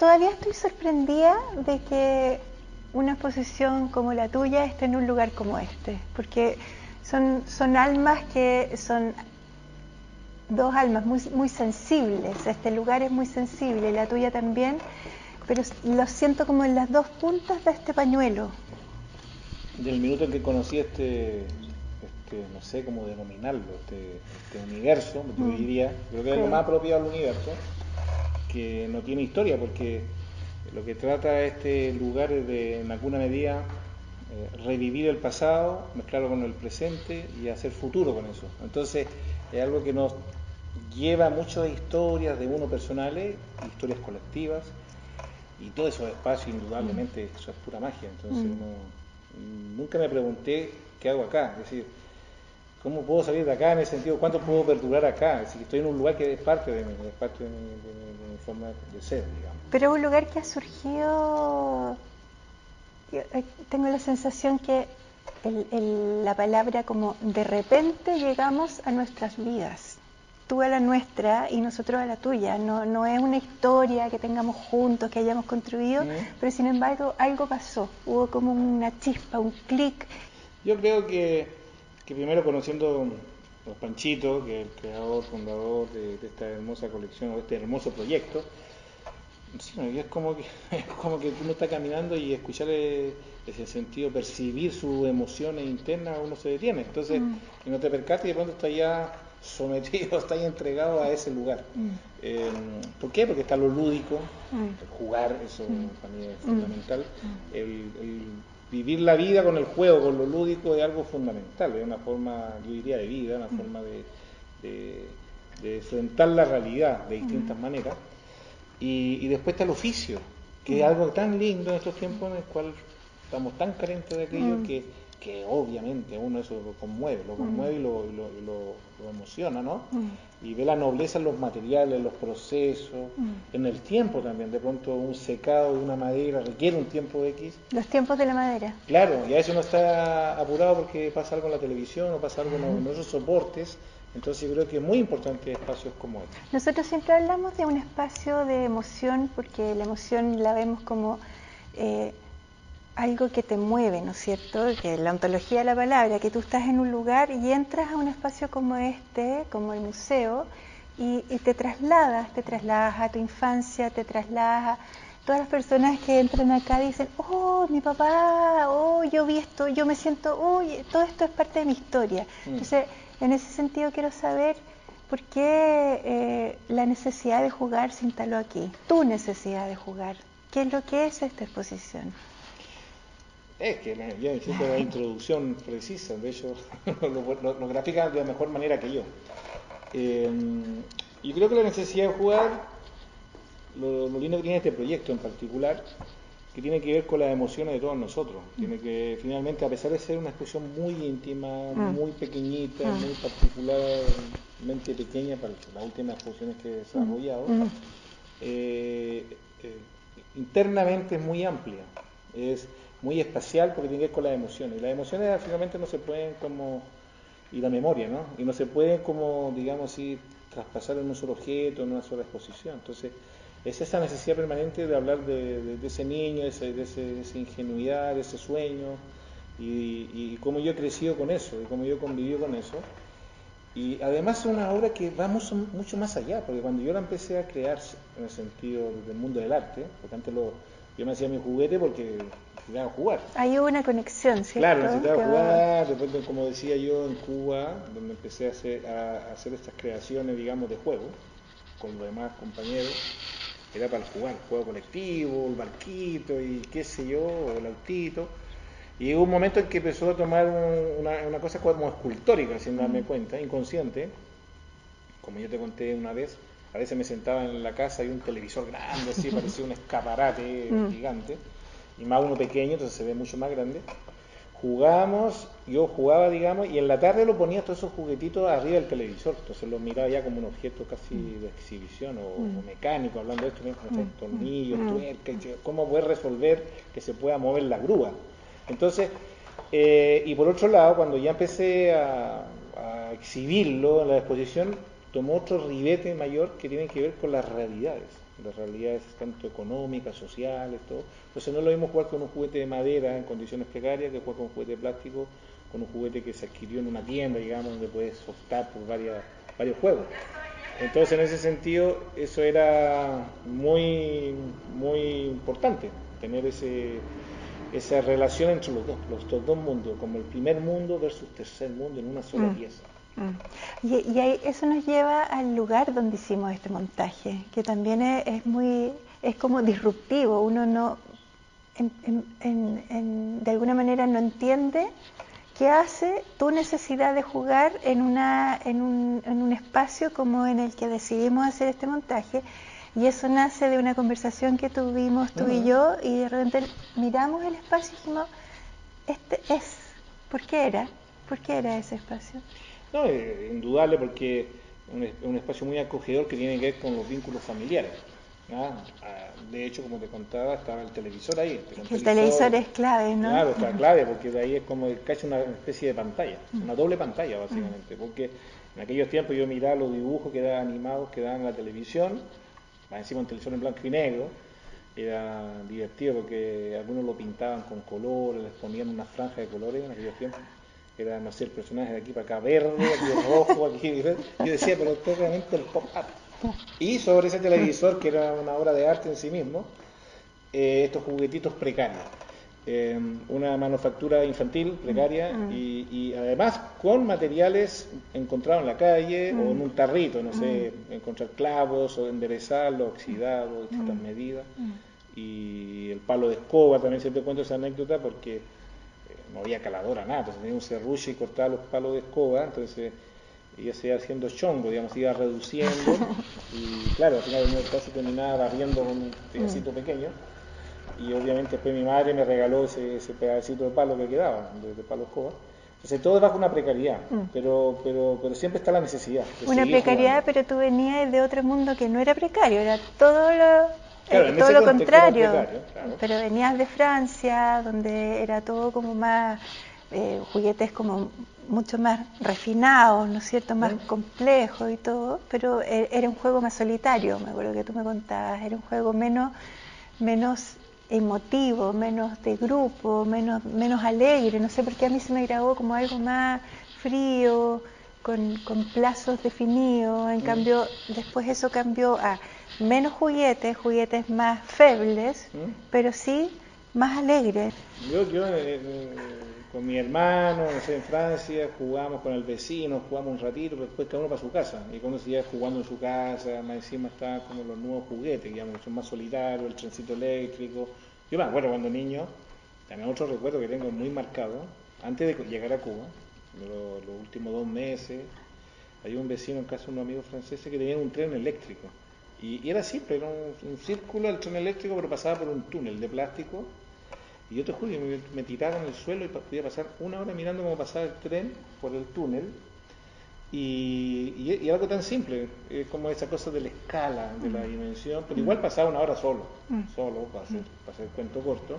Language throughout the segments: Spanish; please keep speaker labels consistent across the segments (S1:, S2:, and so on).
S1: todavía estoy sorprendida de que una exposición como la tuya esté en un lugar como este, porque son almas que son dos almas muy sensibles. Este lugar es muy sensible, la tuya también, pero lo siento como en las dos puntas de este pañuelo.
S2: Del minuto en que conocí no sé cómo denominarlo, este universo, yo diría, creo que es lo más apropiado al universo, que no tiene historia, porque lo que trata este lugar es de, en alguna medida, revivir el pasado, mezclarlo con el presente y hacer futuro con eso. Entonces, es algo que nos lleva muchas historias de uno personales, historias colectivas, y todos esos espacios, indudablemente, eso es pura magia. Entonces, nunca me pregunté qué hago acá, es decir, ¿cómo puedo salir de acá en ese sentido? ¿Cuánto puedo perdurar acá? Es decir, estoy en un lugar que es parte de mí, es parte de mi forma de ser, digamos.
S1: Pero es un lugar que ha surgido, tengo la sensación que la palabra como de repente llegamos a nuestras vidas. Tú a la nuestra y nosotros a la tuya. No es una historia que tengamos juntos, que hayamos construido, pero sin embargo algo pasó. Hubo como una chispa, un clic.
S2: Yo creo que primero conociendo a Panchito, que es el creador, fundador de esta hermosa colección, o de este hermoso proyecto, sí, es como que uno está caminando y escuchar ese sentido, percibir sus emociones internas, uno se detiene. Entonces, y no te percatas y de pronto está ya sometido, está ya entregado a ese lugar. ¿Por qué? Porque está lo lúdico, el jugar, eso para mí es fundamental. El vivir la vida con el juego, con lo lúdico, es algo fundamental, es una forma, yo diría, de vida, una forma de enfrentar la realidad de distintas maneras. Y después está el oficio, que es algo tan lindo en estos tiempos en el cual estamos tan carentes de aquello que obviamente a uno eso lo conmueve y lo emociona, ¿no? Y ve la nobleza en los materiales, en los procesos, en el tiempo también. De pronto un secado de una madera requiere un tiempo X.
S1: Los tiempos de la madera.
S2: Claro, y a veces uno está apurado porque pasa algo en la televisión o pasa algo en esos soportes. Entonces yo creo que es muy importante espacios como este.
S1: Nosotros siempre hablamos de un espacio de emoción porque la emoción la vemos como algo que te mueve, ¿no es cierto? Que es la ontología de la palabra, que tú estás en un lugar y entras a un espacio como este, como el museo, y te trasladas a tu infancia, te trasladas a... Todas las personas que entran acá dicen, oh, mi papá, oh, yo vi esto, yo me siento, oh, todo esto es parte de mi historia. Entonces, en ese sentido quiero saber por qué la necesidad de jugar se instaló aquí, tu necesidad de jugar. ¿Qué es lo que es esta exposición?
S2: Es que ya hiciste la introducción precisa, de hecho lo grafica de la mejor manera que yo. Y creo que la necesidad de jugar, lo lindo que tiene este proyecto en particular, que tiene que ver con las emociones de todos nosotros. Tiene que, finalmente, a pesar de ser una expresión muy íntima, muy pequeñita, muy particularmente pequeña para las últimas exposiciones que he desarrollado, internamente es muy amplia, es muy espacial porque tiene que ver con las emociones. Y las emociones finalmente no se pueden como, y la memoria, ¿no? Y no se pueden como, digamos así, traspasar en un solo objeto, en una sola exposición. Entonces, es esa necesidad permanente de hablar de esa niño, de esa ingenuidad, de ese sueño, y cómo yo he crecido con eso, y cómo yo he convivido con eso. Y además es una obra que va mucho más allá, porque cuando yo la empecé a crear en el sentido del mundo del arte, porque antes yo me hacía mi juguete porque necesitaba jugar.
S1: Hay una conexión, ¿cierto?
S2: Claro, necesitaba jugar, después como decía yo en Cuba, donde empecé a hacer estas creaciones, digamos, de juego, con los demás compañeros, era para el juego colectivo, el barquito y qué sé yo, o el autito. Y hubo un momento en que empezó a tomar una cosa como escultórica, sin darme cuenta, inconsciente. Como yo te conté una vez, a veces me sentaba en la casa y un televisor grande, así, parecía un escaparate gigante, y más uno pequeño, entonces se ve mucho más grande. Jugábamos, yo jugaba, digamos, y en la tarde lo ponía todos esos juguetitos arriba del televisor, entonces los miraba ya como un objeto casi de exhibición o mecánico, hablando de esto, tornillos, tuercas, cómo poder resolver que se pueda mover la grúa. Entonces, y por otro lado, cuando ya empecé a exhibirlo en la exposición, tomó otro ribete mayor que tiene que ver con las realidades tanto económicas, sociales, todo. Entonces no es lo mismo jugar con un juguete de madera en condiciones precarias que jugar con un juguete de plástico, con un juguete que se adquirió en una tienda, digamos, donde puedes optar por varios juegos. Entonces en ese sentido eso era muy importante, tener esa relación entre los dos mundos, como el primer mundo versus tercer mundo en una sola pieza.
S1: Y ahí, eso nos lleva al lugar donde hicimos este montaje, que también es como disruptivo. Uno no, de alguna manera no entiende qué hace tu necesidad de jugar en un espacio como en el que decidimos hacer este montaje. Y eso nace de una conversación que tuvimos tú y yo, y de repente miramos el espacio y dijimos, ¿por qué era ese espacio?
S2: No, indudable, porque es un espacio muy acogedor que tiene que ver con los vínculos familiares. De hecho, como te contaba, estaba el televisor ahí.
S1: El televisor es clave, ¿no?
S2: Claro, está clave, porque de ahí es como casi una especie de pantalla, una doble pantalla básicamente, porque en aquellos tiempos yo miraba los dibujos que eran animados que daban en la televisión, más encima un televisor en blanco y negro. Era divertido porque algunos lo pintaban con colores, les ponían una franja de colores en aquellos tiempos. Era, no sé, el personaje de aquí para acá verde, aquí rojo, aquí. Yo decía, pero esto es realmente el pop-up. Y sobre ese televisor, que era una obra de arte en sí mismo, estos juguetitos precarios. Una manufactura infantil precaria y además con materiales encontrados en la calle o en un tarrito, no sé, encontrar clavos o enderezarlos, oxidados, distintas medidas. Y el palo de escoba, también siempre cuento esa anécdota porque no había caladora, nada, entonces tenía un serrucho y cortaba los palos de escoba, entonces ella se iba haciendo chongo, digamos, se iba reduciendo y claro, al final del caso terminaba barriendo con un pedacito pequeño y obviamente después mi madre me regaló ese pedacito de palo que quedaba, de palo de escoba. Entonces todo es bajo una precariedad, pero siempre está la necesidad.
S1: Una precariedad, jugando. Pero tú venías de otro mundo que no era precario, era todo todo lo contrario, precario, claro. Pero venías de Francia, donde era todo como más, juguetes como mucho más refinados, ¿no es cierto?, más complejos y todo, pero era un juego más solitario, me acuerdo que tú me contabas, era un juego menos emotivo, menos de grupo, menos alegre, no sé por qué a mí se me grabó como algo más frío, con plazos definidos, en cambio después eso cambió a menos juguetes más febles, pero sí más alegres.
S2: Yo con mi hermano, no sé, en Francia, jugábamos con el vecino, jugamos un ratito, pero después cada uno para su casa. Y cuando se iba jugando en su casa, más encima estaban como los nuevos juguetes, digamos, que son más solitarios, el trencito eléctrico. Yo me acuerdo cuando niño, también otro recuerdo que tengo muy marcado, antes de llegar a Cuba, los últimos 2 meses, había un vecino en casa de unos amigos franceses que tenía un tren eléctrico. Y era simple, era un círculo el tren eléctrico, pero pasaba por un túnel de plástico. Y yo te juro, me tiraba en el suelo y podía pasar 1 hora mirando cómo pasaba el tren por el túnel. Y algo tan simple, como esa cosa de la escala, de la dimensión, pero igual pasaba 1 hora solo, para hacer el cuento corto.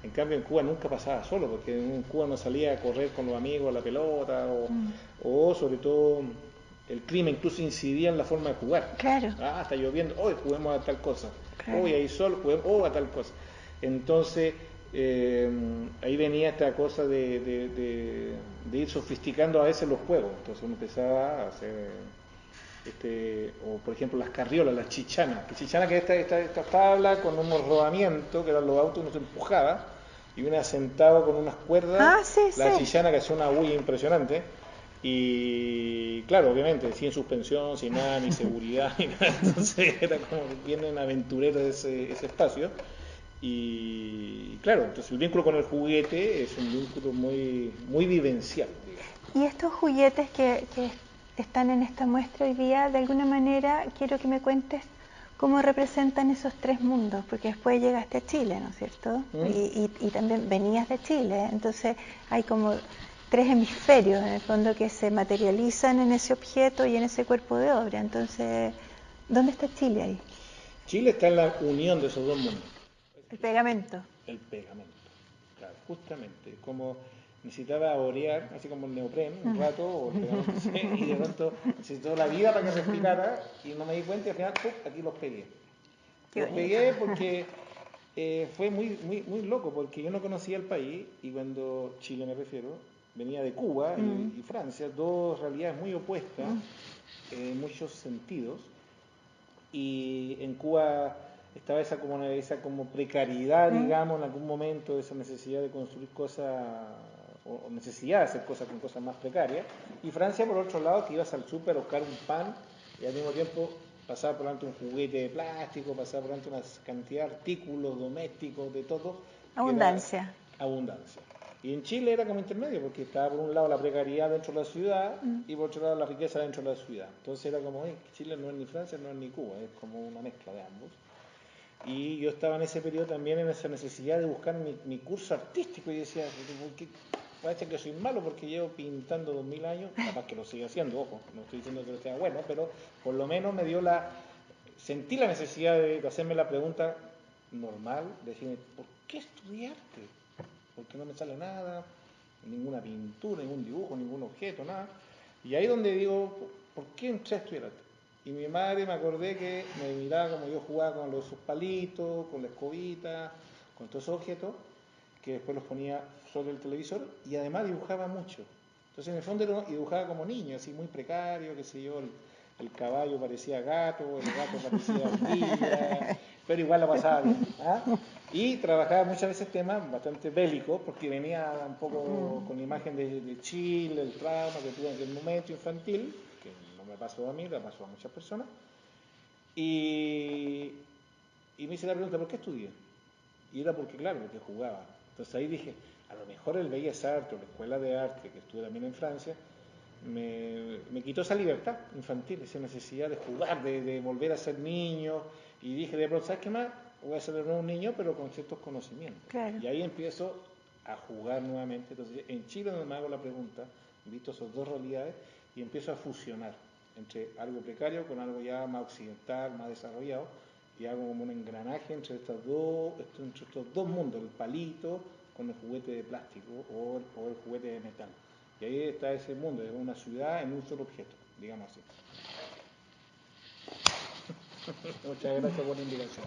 S2: En cambio en Cuba nunca pasaba solo, porque en Cuba no salía a correr con los amigos a la pelota, o sobre todo el clima incluso incidía en la forma de jugar.
S1: Claro.
S2: Está lloviendo, hoy juguemos a tal cosa,
S1: claro.
S2: Hoy hay sol, juguemos a tal cosa. Entonces ahí venía esta cosa de ir sofisticando a veces los juegos. Entonces uno empezaba a hacer o por ejemplo las carriolas, las chichanas, que es esta tabla con unos rodamientos que eran los autos, uno se empujaba y uno sentado con unas cuerdas, la chichana, que es una bulla impresionante. Y claro, obviamente, sin suspensión, sin nada, ni seguridad, ni nada. Entonces era como bien aventurero ese espacio. Y claro, entonces el vínculo con el juguete es un vínculo muy vivencial, digamos.
S1: Y estos juguetes que están en esta muestra hoy día, de alguna manera quiero que me cuentes cómo representan esos 3 mundos, porque después llegaste a Chile, ¿no es cierto? Y también venías de Chile, entonces hay como 3 hemisferios en el fondo que se materializan en ese objeto y en ese cuerpo de obra. Entonces, ¿dónde está Chile ahí?
S2: Chile está en la unión de esos 2 mundos.
S1: El pegamento.
S2: El pegamento, claro, justamente. Como necesitaba orear, así como el neopren, un rato, o el pegamento y de pronto necesitó la vida para que respirara, y no me di cuenta y al final, ¡pum!, aquí los pegué. Los pegué porque fue muy loco, porque yo no conocía el país, y cuando Chile me refiero, venía de Cuba y Francia, dos realidades muy opuestas en muchos sentidos, y en Cuba estaba esa como precariedad, digamos, en algún momento, esa necesidad de construir cosas, o necesidad de hacer cosas con cosas más precarias, y Francia, por otro lado, que ibas al súper a buscar un pan, y al mismo tiempo pasaba por delante un juguete de plástico, pasaba por delante una cantidad de artículos domésticos, de todo.
S1: Abundancia.
S2: Abundancia. Y en Chile era como intermedio, porque estaba por un lado la precariedad dentro de la ciudad y por otro lado la riqueza dentro de la ciudad. Entonces era como, Chile no es ni Francia, no es ni Cuba, es como una mezcla de ambos. Y yo estaba en ese periodo también en esa necesidad de buscar mi curso artístico, y decía, parece que soy malo porque llevo pintando 2000 años, capaz que lo sigue haciendo, ojo, no estoy diciendo que lo sea bueno, pero por lo menos sentí la necesidad de hacerme la pregunta normal, de decirme, ¿por qué estudiarte? Porque no me sale nada, ninguna pintura, ningún dibujo, ningún objeto, nada. Y ahí donde digo, ¿por qué entré a estudiar arte? Y mi madre, me acordé que me miraba como yo jugaba con sus palitos, con la escobita, con todos esos objetos, que después los ponía sobre el televisor, y además dibujaba mucho. Entonces en el fondo dibujaba como niño, así muy precario, qué sé yo, el caballo parecía gato, el gato parecía ardilla, pero igual la pasaba bien. Y trabajaba muchas veces temas bastante bélicos, porque venía un poco con la imagen de Chile, el trauma que tuve en aquel momento infantil, que no me pasó a mí, le pasó a muchas personas. Y me hice la pregunta, ¿por qué estudié? Y era porque, claro, porque jugaba. Entonces ahí dije, a lo mejor el Bellas Artes o la Escuela de Arte, que estuve también en Francia, me quitó esa libertad infantil, esa necesidad de jugar, de volver a ser niño. Y dije, de pronto, ¿sabes qué más? Voy a ser de nuevo un niño, pero con ciertos conocimientos.
S1: Claro.
S2: Y ahí empiezo a jugar nuevamente. Entonces, en Chile donde me hago la pregunta, visto esas dos realidades, y empiezo a fusionar entre algo precario con algo ya más occidental, más desarrollado, y hago como un engranaje entre estos dos mundos, el palito con el juguete de plástico o el juguete de metal. Y ahí está ese mundo, es una ciudad en un solo objeto, digamos así. Muchas gracias por la invitación.